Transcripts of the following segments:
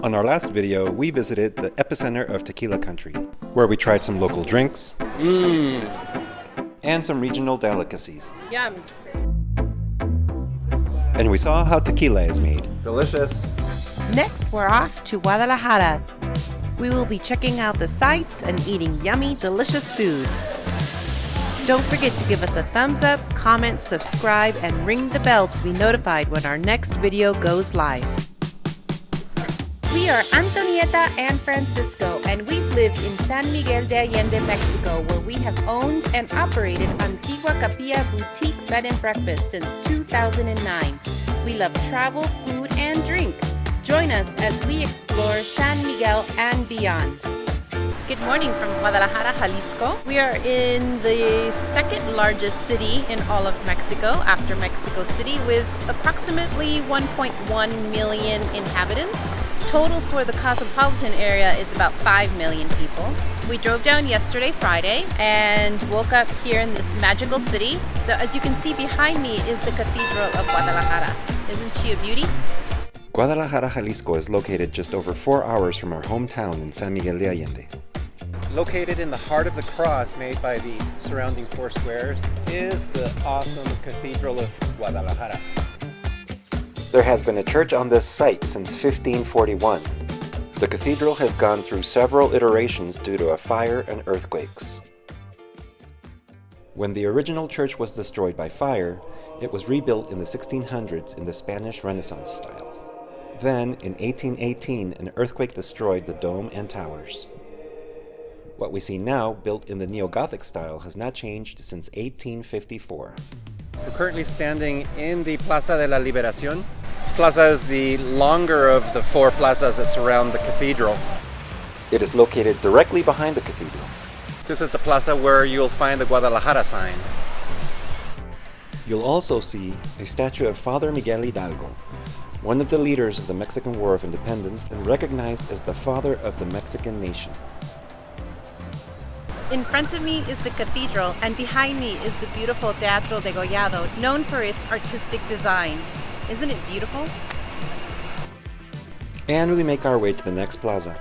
On our last video, we visited the epicenter of tequila country, where we tried some local drinks and some regional delicacies. Yum. And we saw how tequila is made. Delicious. Next, we're off to Guadalajara. We will be checking out the sights and eating yummy, delicious food. Don't forget to give us a thumbs up, comment, subscribe, and ring the bell to be notified when our next video goes live. We are Antonieta and Francisco, and we've lived in San Miguel de Allende, Mexico, where we have owned and operated Antigua Capilla Boutique Bed and Breakfast since 2009. We love travel, food, and drink. Join us as we explore San Miguel and beyond. Good morning from Guadalajara, Jalisco. We are in the second largest city in all of Mexico after Mexico City, with approximately 1.1 million inhabitants. Total for the cosmopolitan area is about 5 million people. We drove down yesterday, Friday, and woke up here in this magical city. So as you can see behind me is the Cathedral of Guadalajara. Isn't she a beauty? Guadalajara, Jalisco is located just over 4 hours from our hometown in San Miguel de Allende. Located in the heart of the cross made by the surrounding four squares is the awesome Cathedral of Guadalajara. There has been a church on this site since 1541. The cathedral has gone through several iterations due to a fire and earthquakes. When the original church was destroyed by fire, it was rebuilt in the 1600s in the Spanish Renaissance style. Then, in 1818, an earthquake destroyed the dome and towers. What we see now, built in the Neo-Gothic style, has not changed since 1854. We're currently standing in the Plaza de la Liberación. This plaza is the longer of the four plazas that surround the cathedral. It is located directly behind the cathedral. This is the plaza where you'll find the Guadalajara sign. You'll also see a statue of Father Miguel Hidalgo, one of the leaders of the Mexican War of Independence and recognized as the father of the Mexican nation. In front of me is the cathedral, and behind me is the beautiful Teatro Degollado, known for its artistic design. Isn't it beautiful? And we make our way to the next plaza.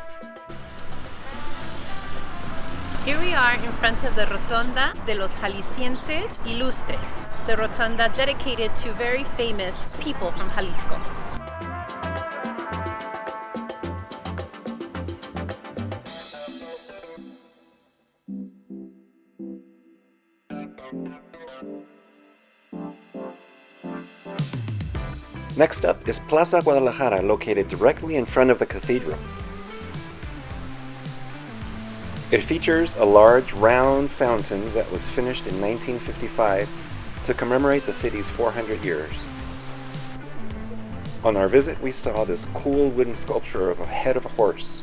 Here we are in front of the Rotonda de los Jaliscienses, Ilustres, the rotunda dedicated to very famous people from Jalisco. Next up is Plaza Guadalajara, located directly in front of the cathedral. It features a large round fountain that was finished in 1955 to commemorate the city's 400 years. On our visit, we saw this cool wooden sculpture of a head of a horse.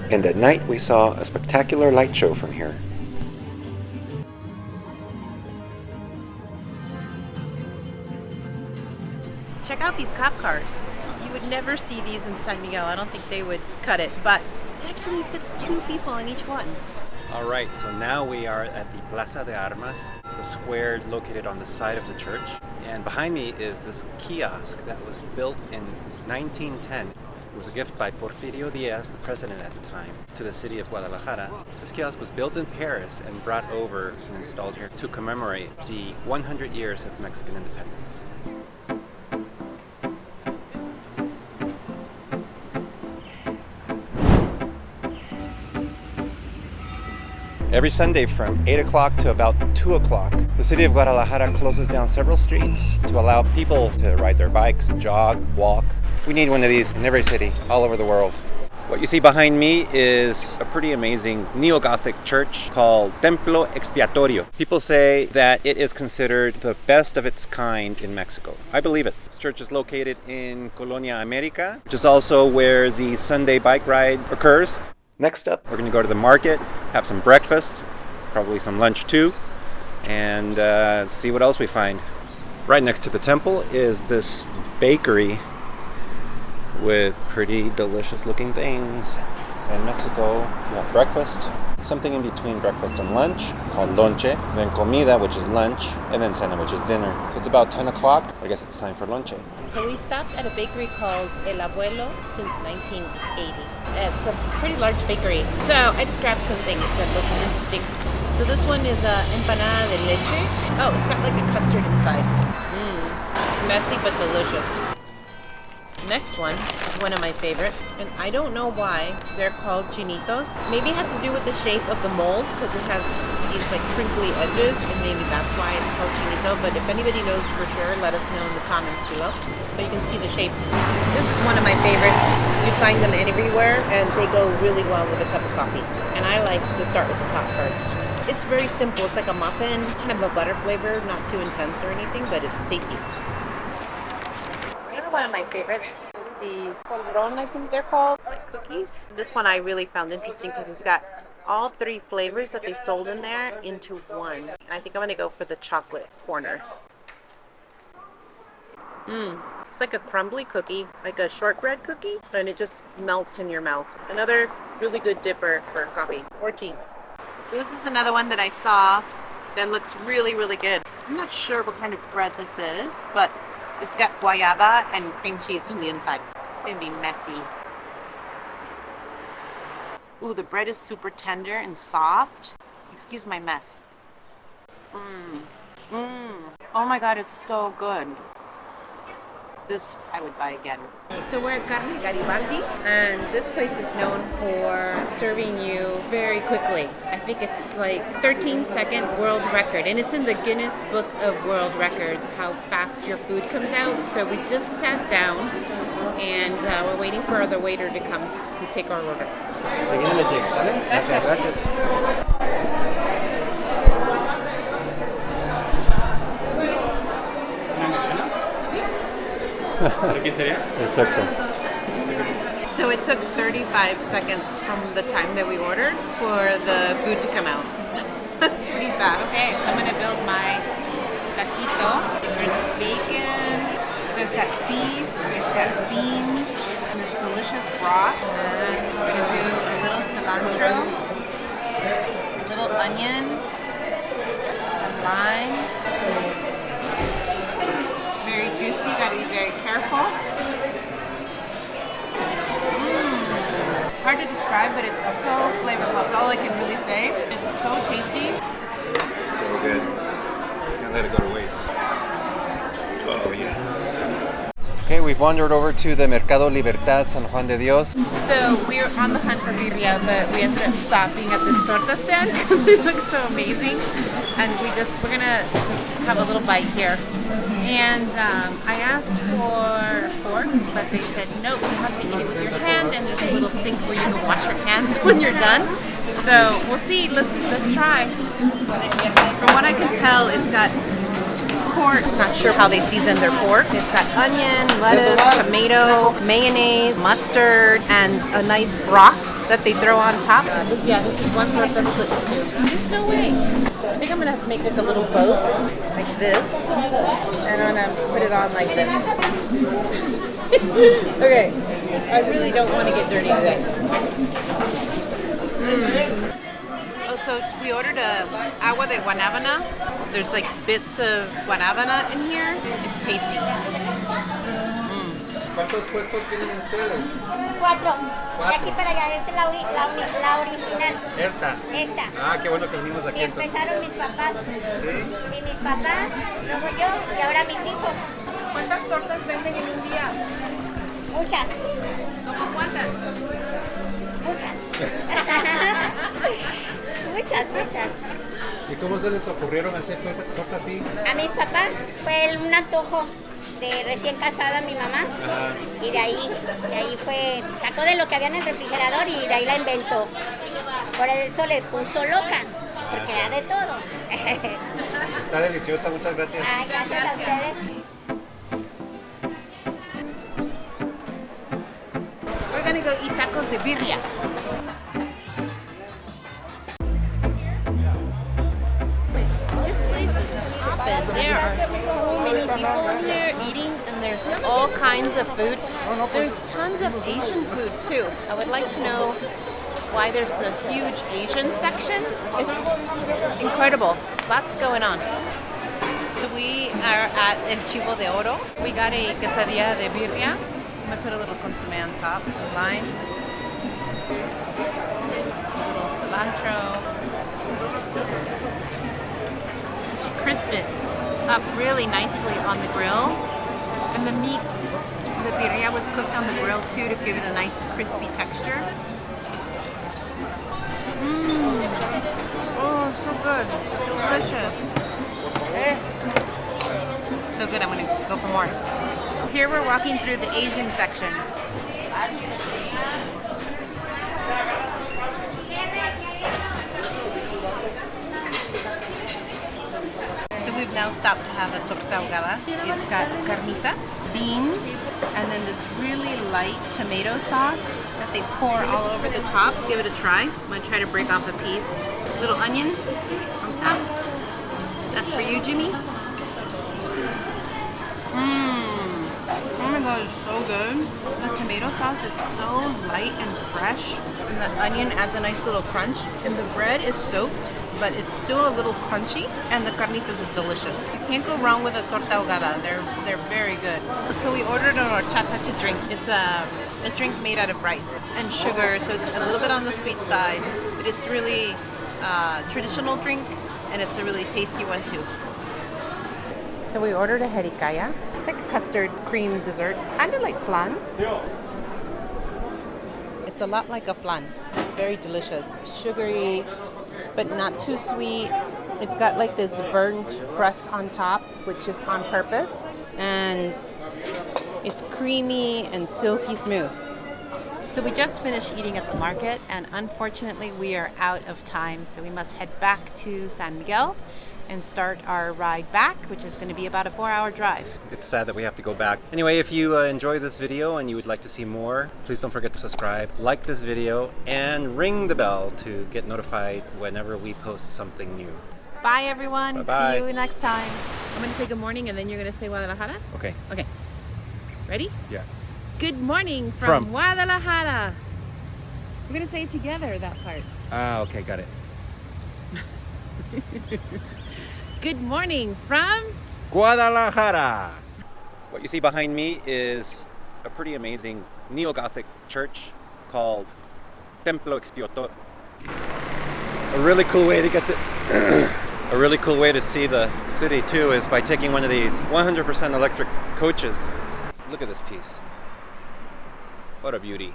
And at night, we saw a spectacular light show from here. Check out these cop cars. You would never see these in San Miguel. I don't think they would cut it, but it actually fits 2 people in each one. All right, so now we are at the Plaza de Armas, the square located on the side of the church. And behind me is this kiosk that was built in 1910. It was a gift by Porfirio Diaz, the president at the time, to the city of Guadalajara. This kiosk was built in Paris and brought over and installed here to commemorate the 100 years of Mexican independence. Every Sunday from 8 o'clock to about 2 o'clock, the city of Guadalajara closes down several streets to allow people to ride their bikes, jog, walk. We need one of these in every city, all over the world. What you see behind me is a pretty amazing Neo-Gothic church called Templo Expiatorio. People say that it is considered the best of its kind in Mexico. I believe it. This church is located in Colonia America, which is also where the Sunday bike ride occurs. Next up, We're going to go to the market, have some breakfast, probably some lunch too, and see what else we find. Right next to the temple is this bakery with pretty delicious looking things. In Mexico, we have breakfast, something in between breakfast and lunch called lonche, then comida, which is lunch, and then cena, which is dinner. So it's about 10 o'clock. I guess it's time for lonche. So we stopped at a bakery called El Abuelo since 1980. It's a pretty large bakery. So I just grabbed some things that looked interesting. So this one is empanada de leche. Oh, it's got like a custard inside. Messy but delicious. Next one is one of my favorites, and I don't know why they're called chinitos. Maybe it has to do with the shape of the mold, because it has these like crinkly edges, and maybe that's why it's called chinito. But if anybody knows for sure, let us know in the comments below so you can see the shape. This is one of my favorites. You find them everywhere, and they go really well with a cup of coffee. And I like to start with the top first. It's very simple. It's like a muffin, kind of a butter flavor, not too intense or anything, but it's tasty. One of my favorites is these polvoron, I think they're called, like cookies. This one I really found interesting because it's got all three flavors that they sold in there into one. And I think I'm going to go for the chocolate corner. It's like a crumbly cookie, like a shortbread cookie, and it just melts in your mouth. Another really good dipper for coffee or tea. So this is another one that I saw that looks really, really good. I'm not sure what kind of bread this is, but it's got guayaba and cream cheese on the inside. It's gonna be messy. Ooh, the bread is super tender and soft. Excuse my mess. Oh my God, it's so good. This I would buy again. So we're at Carne Garibaldi, and this place is known for serving you very quickly. I think it's like 13-second world record, and it's in the Guinness Book of World Records how fast your food comes out. So we just sat down, and we're waiting for the waiter to come to take our order. Enseguida le llega, ¿sale? Gracias, gracias. Perfecto. So it took 35 seconds from the time that we ordered for the food to come out. That's pretty fast. Okay, so I'm gonna build my taquito. There's bacon, so it's got beef, it's got beans, and this delicious broth. And we're gonna do a little cilantro, a little onion, some lime. Very juicy, gotta be very careful. Hard to describe, but it's so flavorful. That's all I can really say. It's so tasty. So good. Can't let it go to waste. Oh yeah. Okay, we've wandered over to the Mercado Libertad, San Juan de Dios. So we're on the hunt for birria, but we ended up stopping at this torta stand because they look so amazing. And we're gonna just have a little bite here. And I asked for fork, but they said no, you have to eat it with your hand, and there's a little sink where you can wash your hands when you're done. So we'll see. Let's try. From what I can tell, it's got pork. Not sure how they season their pork. It's got onion, lettuce, tomato, mayonnaise, mustard, and a nice broth that they throw on top. Yeah, this is one torta split in two. There's no way. I think I'm gonna have to make like a little boat, like this, and I'm gonna put it on like this. Okay, I really don't want to get dirty today. Oh, so we ordered a agua de guanábana. There's like bits of guanábana in here. It's tasty. ¿Cuántos puestos tienen ustedes? 4. De aquí para allá, esta es la original. Esta. Esta. Ah, qué bueno que vinimos aquí Y entonces. empezaron mis papás. ¿Sí? Sí, mis papás, luego yo y ahora mis hijos. ¿Cuántas tortas venden en un día? Muchas. ¿Cómo cuántas? Muchas. muchas. ¿Y cómo se les ocurrieron hacer torta así? A mis papás fue un antojo de recién casada mi mamá. Ajá. Y de ahí fue, sacó de lo que había en el refrigerador y de ahí la inventó. Por eso le puso loca, porque era de todo. Está deliciosa, muchas gracias. Ay, gracias a ustedes. We're gonna go eat tacos de birria. This place is poppin'. There are so many people in there eating, and there's all kinds of food. There's tons of Asian food too. I would like to know why there's a huge Asian section. It's incredible. Lots going on. So we are at El Chivo de Oro. We got a quesadilla de birria. I'm gonna put a little consomme on top, some lime. There's a little cilantro. She crisped it up really nicely on the grill. And the meat, the birria was cooked on the grill too to give it a nice crispy texture. Oh, so good. Delicious. So good, I'm gonna go for more. Here we're walking through the Asian section. So we've now stopped to have a torta ahogada. It's got carnitas, beans, and then this really light tomato sauce that they pour all over the top. Let's give it a try. I'm gonna try to break off a piece. Little onion on top. That's for you, Jimmy. Oh my god, it's so good. The tomato sauce is so light and fresh, and the onion adds a nice little crunch. And the bread is soaked, but it's still a little crunchy, and the carnitas is delicious. You can't go wrong with a torta ahogada. They're very good. So we ordered an horchata to drink. It's a drink made out of rice and sugar, so it's a little bit on the sweet side, but it's really a traditional drink, and it's a really tasty one too. So we ordered a jericalla. It's like a custard cream dessert, kind of like flan. It's a lot like a flan. It's very delicious, sugary, but not too sweet. It's got like this burnt crust on top, which is on purpose, and it's creamy and silky smooth. So we just finished eating at the market, and unfortunately we are out of time, so we must head back to San Miguel and start our ride back, which is going to be about a 4-hour drive. It's sad that we have to go back. Anyway, if you enjoy this video and you would like to see more, please don't forget to subscribe, like this video, and ring the bell to get notified whenever we post something new. Bye everyone. Bye-bye. See you next time. I'm going to say good morning, and then you're going to say Guadalajara. Okay. Okay. Ready? Yeah. Good morning from Guadalajara. We're going to say it together, that part. Okay, got it. Good morning from Guadalajara. What you see behind me is a pretty amazing Neo-Gothic church called Templo Expiatorio. A really cool way to get to a really cool way to see the city too is by taking one of these 100% electric coaches. Look at this piece. What a beauty.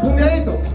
Cumbiadito.